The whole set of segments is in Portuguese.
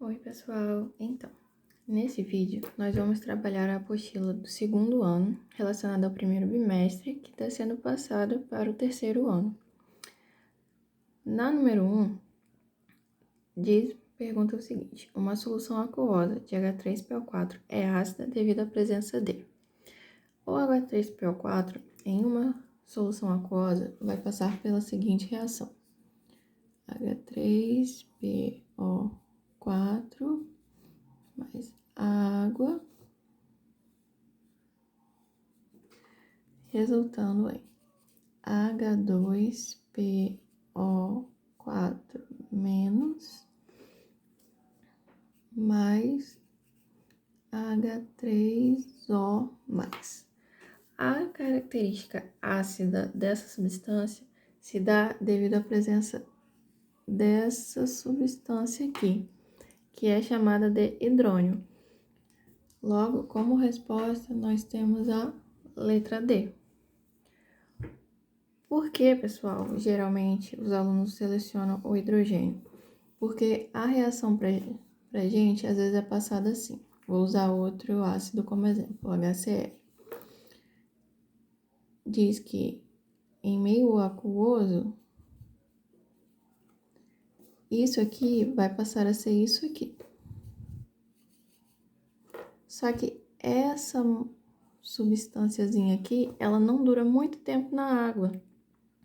Oi, pessoal! Então, nesse vídeo, nós vamos trabalhar a apostila do segundo ano, relacionada ao primeiro bimestre, que está sendo passada para o terceiro ano. Na número 1, pergunta o seguinte: uma solução aquosa de H3PO4 é ácida devido à presença de... O H3PO4, em uma solução aquosa, vai passar pela seguinte reação: H3PO4 mais água, resultando em H2PO4 menos mais H3O mais. A característica ácida dessa substância se dá devido à presença dessa substância aqui, que é chamada de hidrônio. Logo, como resposta, nós temos a letra D. Por que, pessoal, geralmente os alunos selecionam o hidrogênio? Porque a reação pra gente, às vezes, é passada assim. Vou usar outro ácido como exemplo, o HCl. Diz que em meio aquoso, isso aqui vai passar a ser isso aqui. Só que essa substânciazinha aqui, ela não dura muito tempo na água.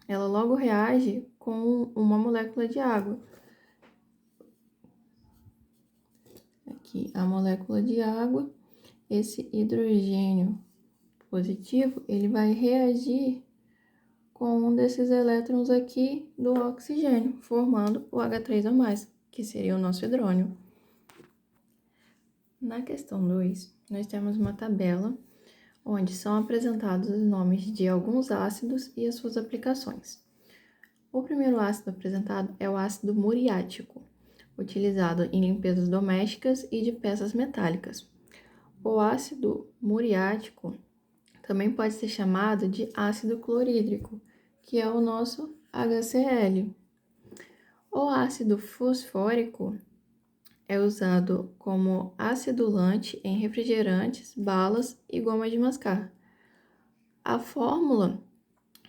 Ela logo reage com uma molécula de água. Aqui, a molécula de água, esse hidrogênio positivo, ele vai reagir com um desses elétrons aqui do oxigênio, formando o H3O+, que seria o nosso hidrônio. Na questão 2, nós temos uma tabela onde são apresentados os nomes de alguns ácidos e as suas aplicações. O primeiro ácido apresentado é o ácido muriático, utilizado em limpezas domésticas e de peças metálicas. O ácido muriático também pode ser chamado de ácido clorídrico, que é o nosso HCl. O ácido fosfórico é usado como acidulante em refrigerantes, balas e goma de mascar. A fórmula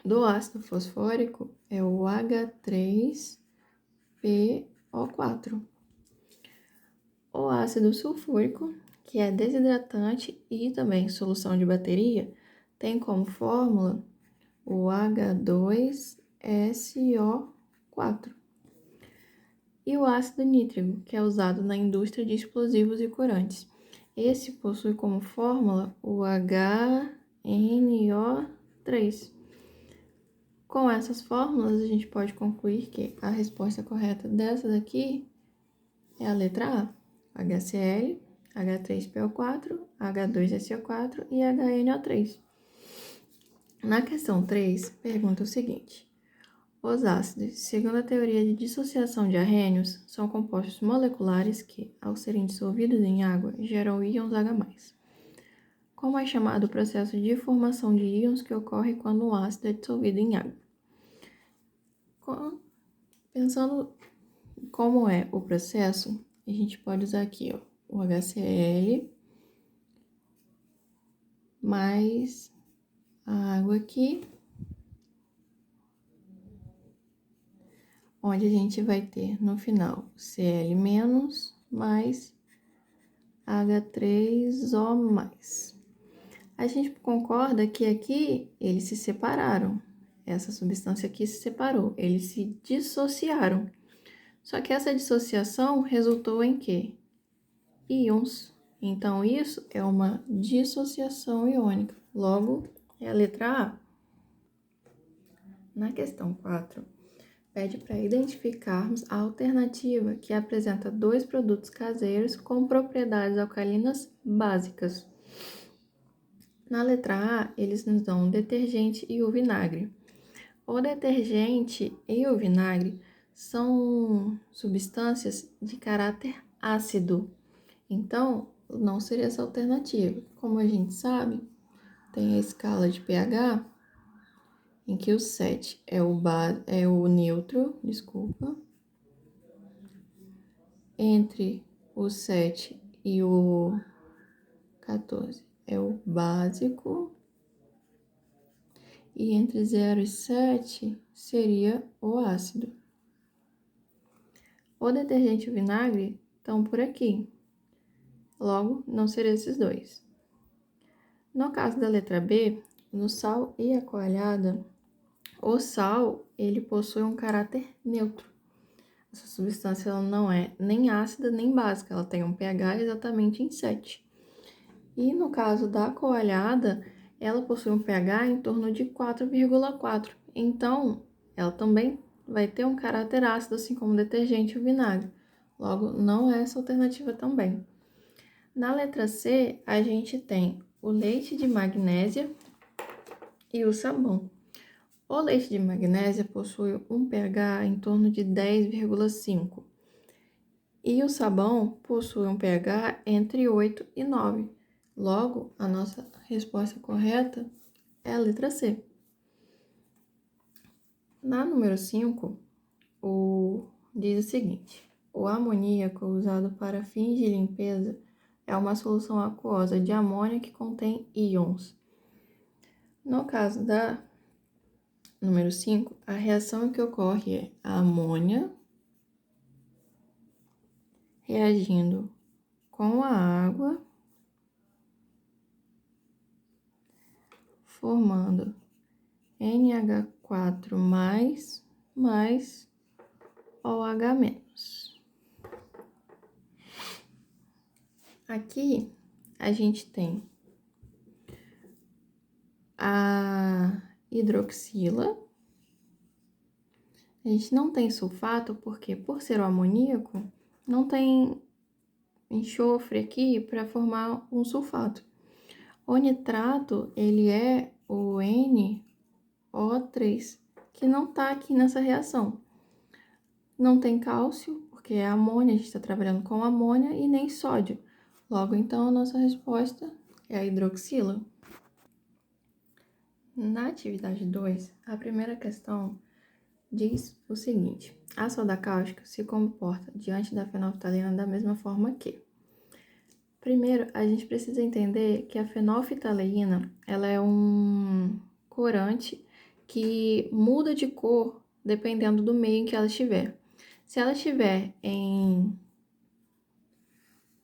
do ácido fosfórico é o H3PO4. O ácido sulfúrico, que é desidratante e também solução de bateria, tem como fórmula o H2SO4. E o ácido nítrico, que é usado na indústria de explosivos e corantes. Esse possui como fórmula o HNO3. Com essas fórmulas, a gente pode concluir que a resposta correta dessa daqui é a letra A: HCl, H3PO4, H2SO4 e HNO3. Na questão 3, pergunta o seguinte: os ácidos, segundo a teoria de dissociação de arrênios, são compostos moleculares que, ao serem dissolvidos em água, geram íons H+. Como é chamado o processo de formação de íons que ocorre quando um ácido é dissolvido em água? Pensando como é o processo, a gente pode usar aqui, ó, o HCl mais a água aqui, onde a gente vai ter no final Cl- mais H3O+. A gente concorda que aqui eles se separaram. Essa substância aqui se separou, eles se dissociaram. Só que essa dissociação resultou em quê? Íons. Então, isso é uma dissociação iônica. Logo, é a letra A. Na questão 4, pede para identificarmos a alternativa que apresenta dois produtos caseiros com propriedades alcalinas básicas. Na letra A, eles nos dão o detergente e o vinagre. O detergente e o vinagre são substâncias de caráter ácido. Então, não seria essa alternativa. Como a gente sabe, tem a escala de pH, em que o 7 é o neutro, entre o 7 e o 14 é o básico. E entre 0 e 7 seria o ácido. O detergente e o vinagre estão por aqui. Logo, não seriam esses dois. No caso da letra B, no sal e a coalhada, o sal, ele possui um caráter neutro. Essa substância ela não é nem ácida nem básica, ela tem um pH exatamente em 7. E no caso da coalhada, ela possui um pH em torno de 4,4. Então, ela também vai ter um caráter ácido, assim como o detergente e o vinagre. Logo, não é essa alternativa também. Na letra C, a gente tem o leite de magnésia e o sabão. O leite de magnésia possui um pH em torno de 10,5 e o sabão possui um pH entre 8 e 9. Logo, a nossa resposta correta é a letra C. Na número 5, diz o seguinte: o amoníaco usado para fins de limpeza é uma solução aquosa de amônia que contém íons. No caso da número 5, a reação que ocorre é a amônia reagindo com a água, formando NH4 mais OH-. Aqui a gente tem a hidroxila. A gente não tem sulfato porque, por ser o amoníaco, não tem enxofre aqui para formar um sulfato. O nitrato, ele é o NO3, que não está aqui nessa reação. Não tem cálcio, porque é amônia, a gente está trabalhando com amônia, e nem sódio. Logo, então, a nossa resposta é a hidroxila. Na atividade 2, a primeira questão diz o seguinte: a soda cáustica se comporta diante da fenolftalina da mesma forma que. Primeiro, a gente precisa entender que a fenolftaleína, ela é um corante que muda de cor dependendo do meio em que ela estiver. Se ela estiver em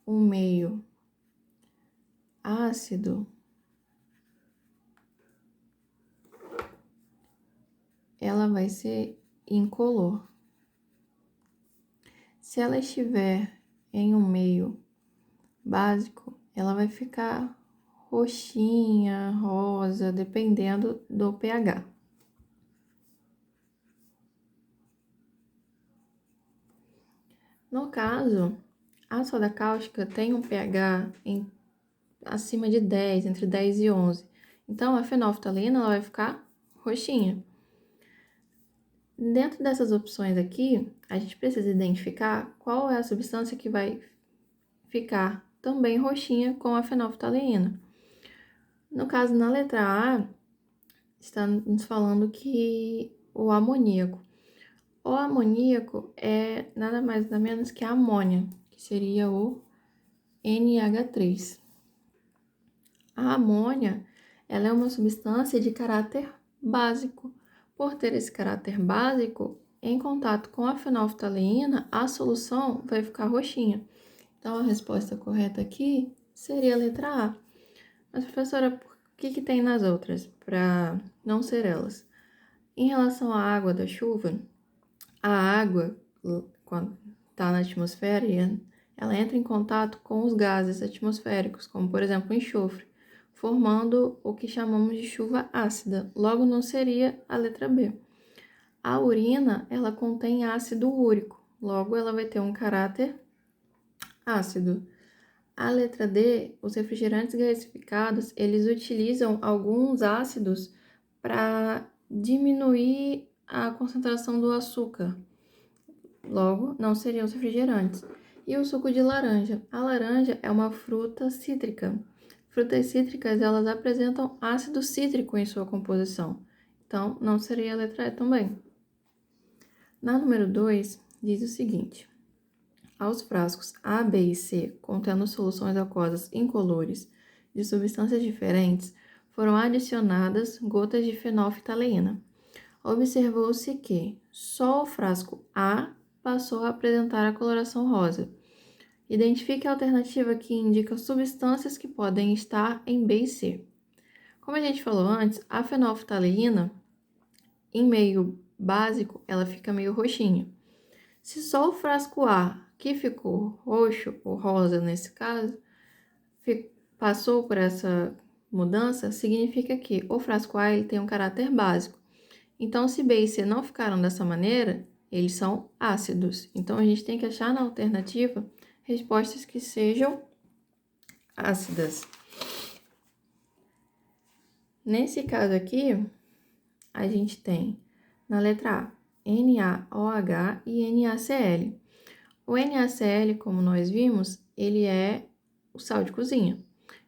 um meio ácido, ela vai ser incolor. Se ela estiver em um meio básico, ela vai ficar roxinha, rosa, dependendo do pH. No caso, a soda cáustica tem um pH acima de 10, entre 10 e 11. Então, a fenolftalina ela vai ficar roxinha. Dentro dessas opções aqui, a gente precisa identificar qual é a substância que vai ficar também roxinha com a fenolftaleína. No caso, na letra A, está nos falando que o amoníaco. O amoníaco é nada mais nada menos que a amônia, que seria o NH3. A amônia, ela é uma substância de caráter básico. Por ter esse caráter básico, em contato com a fenolftaleína, a solução vai ficar roxinha. Então, a resposta correta aqui seria a letra A. Mas, professora, por que tem nas outras, para não ser elas? Em relação à água da chuva, a água, quando está na atmosfera, ela entra em contato com os gases atmosféricos, como, por exemplo, o enxofre, formando o que chamamos de chuva ácida. Logo, não seria a letra B. A urina, ela contém ácido úrico. Logo, ela vai ter um caráter ácido. A letra D, os refrigerantes gasificados, eles utilizam alguns ácidos para diminuir a concentração do açúcar. Logo, não seriam os refrigerantes. E o suco de laranja? A laranja é uma fruta cítrica. Frutas cítricas, elas apresentam ácido cítrico em sua composição. Então, não seria a letra E também. Na número 2, diz o seguinte: aos frascos A, B e C, contendo soluções aquosas incolores de substâncias diferentes, foram adicionadas gotas de fenolftaleína. Observou-se que só o frasco A passou a apresentar a coloração rosa. Identifique a alternativa que indica substâncias que podem estar em B e C. Como a gente falou antes, a fenolftaleína, em meio básico, ela fica meio roxinha. Se só o frasco A, que ficou roxo ou rosa nesse caso, passou por essa mudança, significa que o frasco A ele tem um caráter básico. Então, se B e C não ficaram dessa maneira, eles são ácidos. Então, a gente tem que achar na alternativa respostas que sejam ácidas. Nesse caso aqui, a gente tem na letra A, NaOH e NaCl. O NaCl, como nós vimos, ele é o sal de cozinha.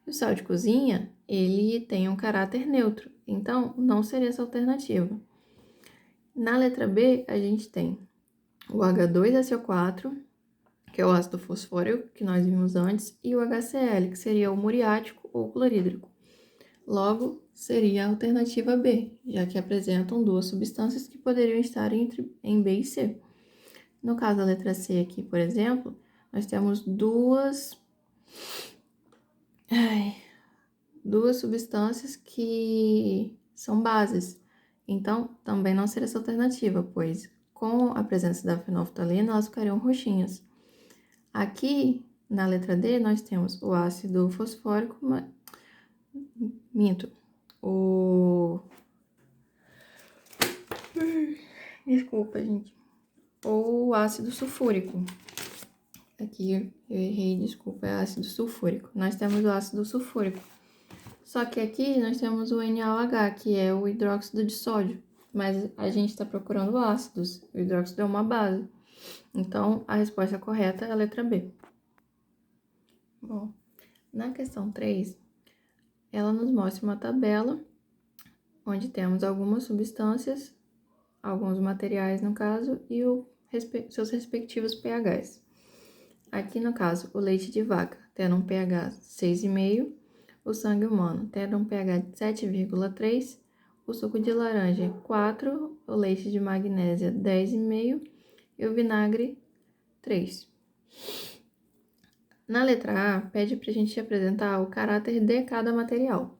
E o sal de cozinha, ele tem um caráter neutro, então não seria essa alternativa. Na letra B, a gente tem o H2SO4, que é o ácido fosfórico, que nós vimos antes, e o HCl, que seria o muriático ou clorídrico. Logo, seria a alternativa B, já que apresentam duas substâncias que poderiam estar em B e C. No caso da letra C aqui, por exemplo, nós temos duas substâncias que são bases. Então, também não seria essa alternativa, pois com a presença da fenolftaleína, elas ficariam roxinhas. Aqui, na letra D, nós temos o ácido fosfórico, Desculpa, gente. Ou ácido sulfúrico. Aqui eu errei, desculpa, é ácido sulfúrico. Nós temos o ácido sulfúrico. Só que aqui nós temos o NaOH, que é o hidróxido de sódio. Mas a gente está procurando ácidos. O hidróxido é uma base. Então, a resposta correta é a letra B. Bom, na questão 3, ela nos mostra uma tabela onde temos algumas substâncias, alguns materiais no caso, e seus respectivos pHs. Aqui no caso, o leite de vaca tendo um pH 6,5, o sangue humano tendo um pH de 7,3, o suco de laranja 4, o leite de magnésia 10,5 e o vinagre 3. Na letra A, pede para a gente apresentar o caráter de cada material.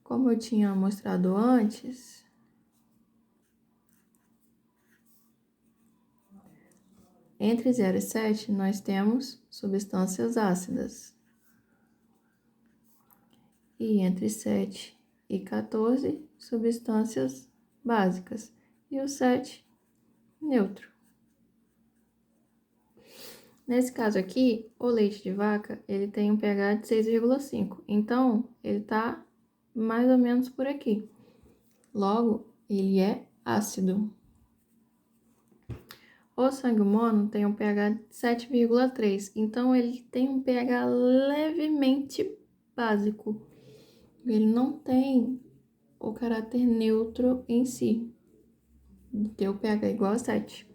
Como eu tinha mostrado antes, entre 0 e 7, nós temos substâncias ácidas. E entre 7 e 14, substâncias básicas. E o 7, neutro. Nesse caso aqui, o leite de vaca, ele tem um pH de 6,5. Então, ele está mais ou menos por aqui. Logo, ele é ácido. O sangue humano tem um pH de 7,3. Então, ele tem um pH levemente básico. Ele não tem o caráter neutro em si. Tem o pH igual a 7.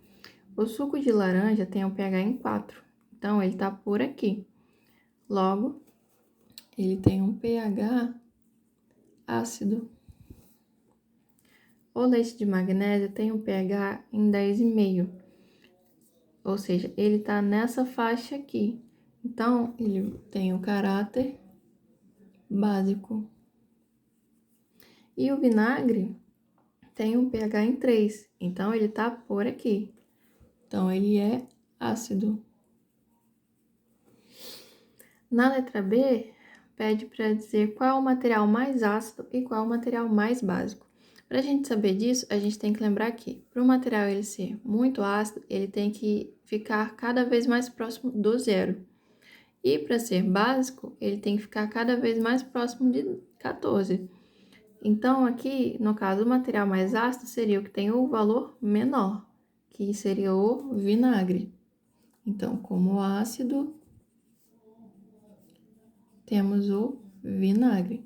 O suco de laranja tem um pH em 4. Então, ele tá por aqui. Logo, ele tem um pH ácido. O leite de magnésia tem um pH em 10,5. Ou seja, ele tá nessa faixa aqui. Então, ele tem o caráter básico. E o vinagre tem um pH em 3. Então, ele tá por aqui. Então, ele é ácido. Na letra B, pede para dizer qual é o material mais ácido e qual é o material mais básico. Para a gente saber disso, a gente tem que lembrar que, para o material ele ser muito ácido, ele tem que ficar cada vez mais próximo do zero. E para ser básico, ele tem que ficar cada vez mais próximo de 14. Então, aqui, no caso, o material mais ácido seria o que tem o valor menor, que seria o vinagre. Então, como ácido, temos o vinagre.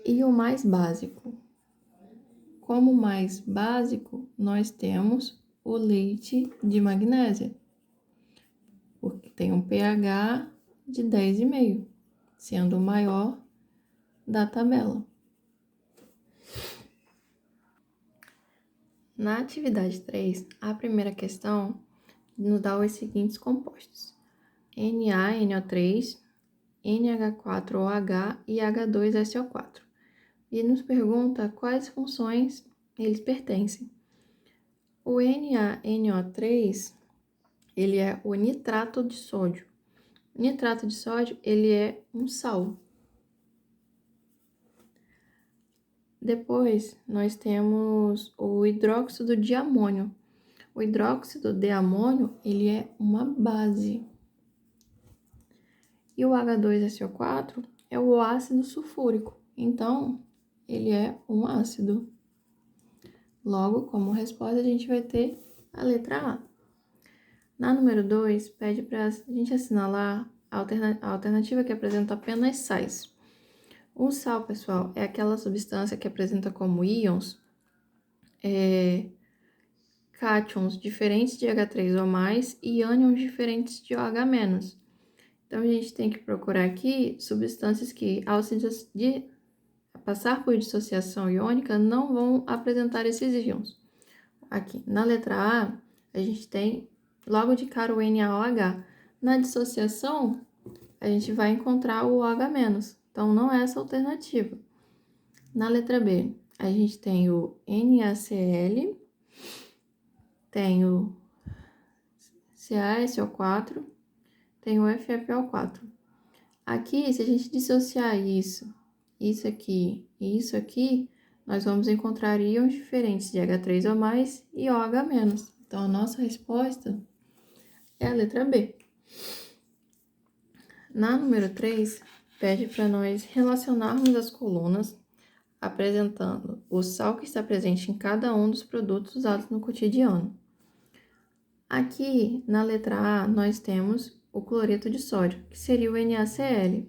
E o mais básico? como mais básico, nós temos o leite de magnésia, porque tem um pH de 10,5, sendo o maior da tabela. Na atividade 3, a primeira questão nos dá os seguintes compostos: NaNO3, NH4OH e H2SO4. E nos pergunta quais funções eles pertencem. O NaNO3, ele é o nitrato de sódio. O nitrato de sódio, ele é um sal. Depois, nós temos o hidróxido de amônio. O hidróxido de amônio, ele é uma base. E o H2SO4 é o ácido sulfúrico. Então, ele é um ácido. Logo, como resposta, a gente vai ter a letra A. Na número 2, pede para a gente assinalar a alternativa que apresenta apenas sais. O sal, pessoal, é aquela substância que apresenta como íons cátions diferentes de H3 ou mais e ânions diferentes de OH-. Então, a gente tem que procurar aqui substâncias que, ao passar por dissociação iônica, não vão apresentar esses íons. Aqui, na letra A, a gente tem logo de cara o NaOH. Na dissociação, a gente vai encontrar o OH-. Então, não é essa a alternativa. Na letra B, a gente tem o NaCl, tem o CaSO4, tem o FeFO4. Aqui, se a gente dissociar isso aqui e isso aqui, nós vamos encontrar íons diferentes de H3 ou mais e OH-. Então, a nossa resposta é a letra B. Na número 3, pede para nós relacionarmos as colunas apresentando o sal que está presente em cada um dos produtos usados no cotidiano. Aqui, na letra A, nós temos o cloreto de sódio, que seria o NaCl.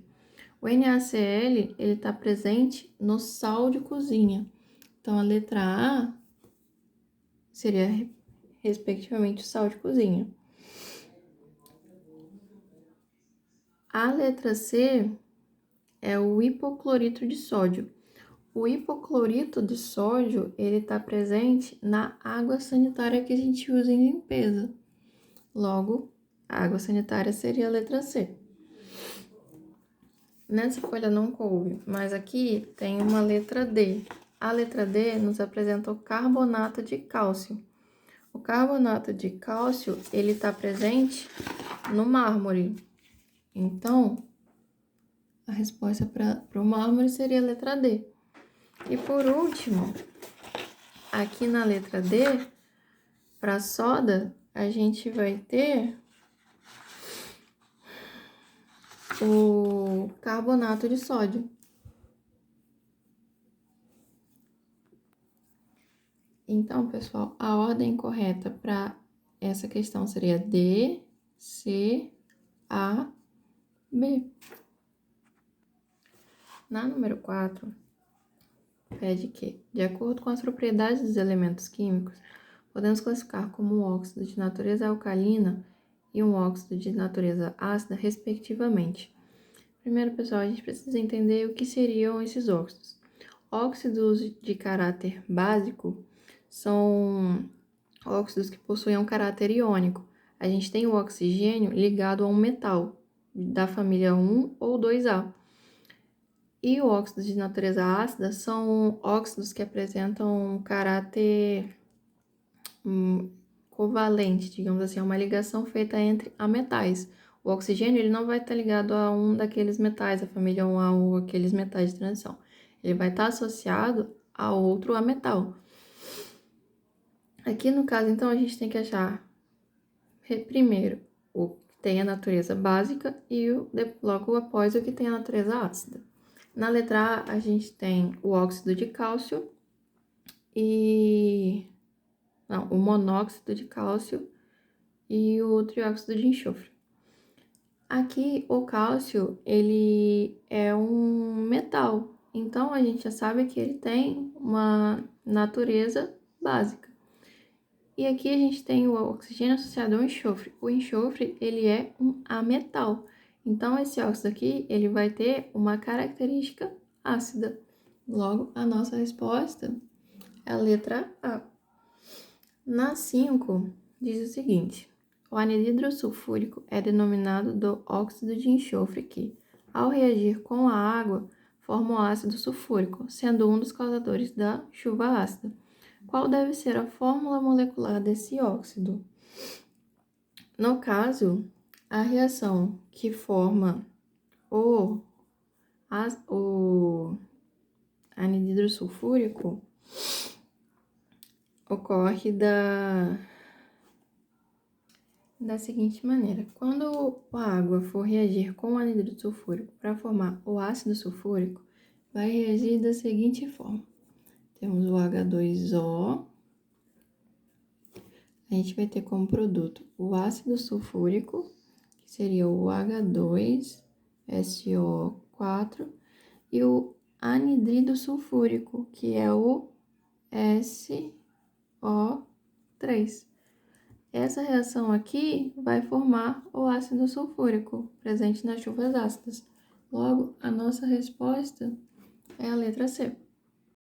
O NaCl, ele está presente no sal de cozinha. Então, a letra A seria, respectivamente, o sal de cozinha. A letra C é o hipoclorito de sódio. O hipoclorito de sódio, ele está presente na água sanitária que a gente usa em limpeza. Logo, a água sanitária seria a letra C. Nessa folha não coube, mas aqui tem uma letra D. A letra D nos apresenta o carbonato de cálcio. O carbonato de cálcio, ele está presente no mármore. Então, a resposta para o mármore seria a letra D. E por último, aqui na letra D, para soda, a gente vai ter o carbonato de sódio. Então, pessoal, a ordem correta para essa questão seria D, C, A, B. Na número 4, pede que, de acordo com as propriedades dos elementos químicos, podemos classificar como um óxido de natureza alcalina e um óxido de natureza ácida, respectivamente. Primeiro, pessoal, a gente precisa entender o que seriam esses óxidos. Óxidos de caráter básico são óxidos que possuem um caráter iônico. A gente tem o oxigênio ligado a um metal da família 1 ou 2A. E o óxido de natureza ácida são óxidos que apresentam um caráter covalente, digamos assim, é uma ligação feita entre a metais. O oxigênio ele não vai estar ligado a um daqueles metais, a família 1A ou aqueles metais de transição. Ele vai estar associado a outro metal. Aqui no caso, então, a gente tem que achar primeiro o que tem a natureza básica e logo após o que tem a natureza ácida. Na letra A, a gente tem o óxido de cálcio o monóxido de cálcio e o trióxido de enxofre. Aqui, o cálcio, ele é um metal, Então, a gente já sabe que ele tem uma natureza básica. E aqui a gente tem o oxigênio associado ao enxofre. O enxofre, ele é um ametal. Então, esse óxido aqui, ele vai ter uma característica ácida. Logo, a nossa resposta é a letra A. Na 5, diz o seguinte: o anidro sulfúrico é denominado do óxido de enxofre que, ao reagir com a água, forma o ácido sulfúrico, sendo um dos causadores da chuva ácida. Qual deve ser a fórmula molecular desse óxido? No caso, a reação que forma o anidro sulfúrico ocorre da seguinte maneira: quando a água for reagir com o anidro sulfúrico para formar o ácido sulfúrico, vai reagir da seguinte forma: temos o H2O, a gente vai ter como produto o ácido sulfúrico, que seria o H2SO4, e o anidrido sulfúrico, que é o SO3. Essa reação aqui vai formar o ácido sulfúrico presente nas chuvas ácidas. Logo, a nossa resposta é a letra C.